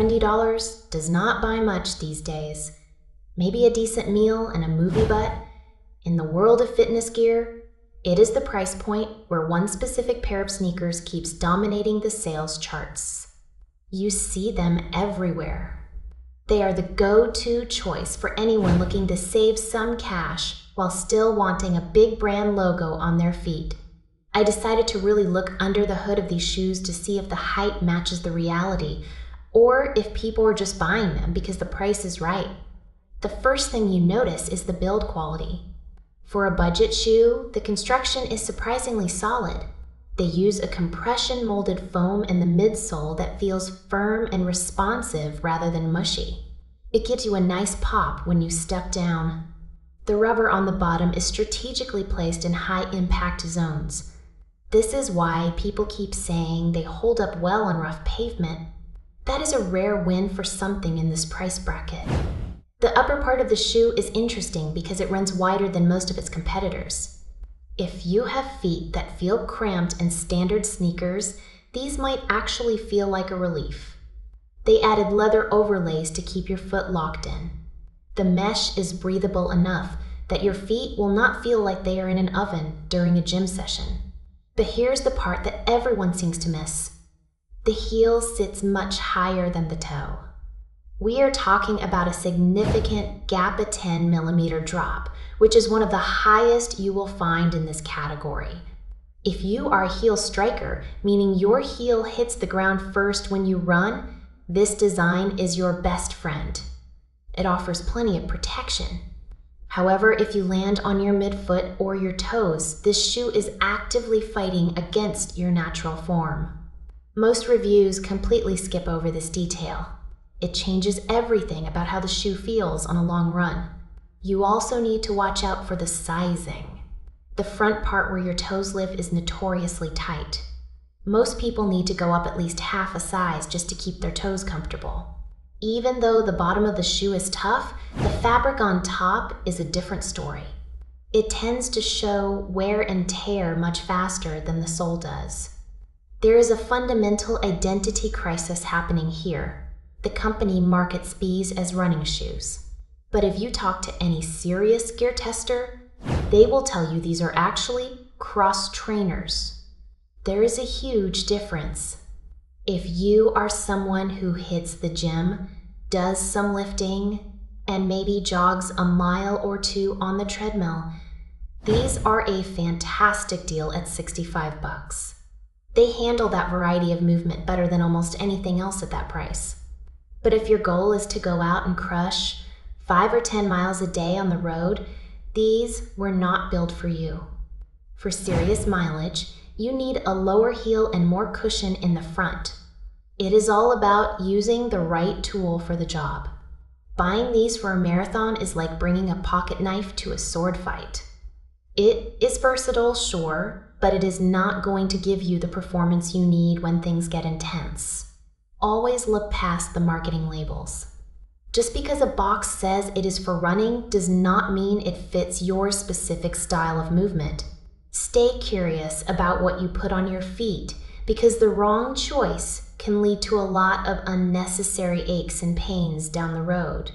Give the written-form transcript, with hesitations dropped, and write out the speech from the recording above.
$70 does not buy much these days. Maybe a decent meal and a movie, but in the world of fitness gear, it is the price point where one specific pair of sneakers keeps dominating the sales charts. You see them everywhere. They are the go-to choice for anyone looking to save some cash while still wanting a big brand logo on their feet. I decided to really look under the hood of these shoes to see if the hype matches the reality, or if people are just buying them because the price is right. The first thing you notice is the build quality. For a budget shoe, the construction is surprisingly solid. They use a compression-molded foam in the midsole that feels firm and responsive rather than mushy. It gives you a nice pop when you step down. The rubber on the bottom is strategically placed in high-impact zones. This is why people keep saying they hold up well on rough pavement. That is a rare win for something in this price bracket. The upper part of the shoe is interesting because it runs wider than most of its competitors. If you have feet that feel cramped in standard sneakers, these might actually feel like a relief. They added leather overlays to keep your foot locked in. The mesh is breathable enough that your feet will not feel like they are in an oven during a gym session. But here's the part that everyone seems to miss. The heel sits much higher than the toe. We are talking about a significant gap of 10 millimeter drop, which is one of the highest you will find in this category. If you are a heel striker, meaning your heel hits the ground first when you run, this design is your best friend. It offers plenty of protection. However, if you land on your midfoot or your toes, this shoe is actively fighting against your natural form. Most reviews completely skip over this detail. It changes everything about how the shoe feels on a long run. You also need to watch out for the sizing. The front part where your toes live is notoriously tight. Most people need to go up at least half a size just to keep their toes comfortable. Even though the bottom of the shoe is tough, the fabric on top is a different story. It tends to show wear and tear much faster than the sole does. There is a fundamental identity crisis happening here. The company markets these as running shoes. But if you talk to any serious gear tester, they will tell you these are actually cross trainers. There is a huge difference. If you are someone who hits the gym, does some lifting, and maybe jogs a mile or two on the treadmill, these are a fantastic deal at $65. They handle that variety of movement better than almost anything else at that price. But if your goal is to go out and crush 5 or 10 miles a day on the road, these were not built for you. For serious mileage, you need a lower heel and more cushion in the front. It is all about using the right tool for the job. Buying these for a marathon is like bringing a pocket knife to a sword fight. It is versatile, sure, but it is not going to give you the performance you need when things get intense. Always look past the marketing labels. Just because a box says it is for running does not mean it fits your specific style of movement. Stay curious about what you put on your feet, because the wrong choice can lead to a lot of unnecessary aches and pains down the road.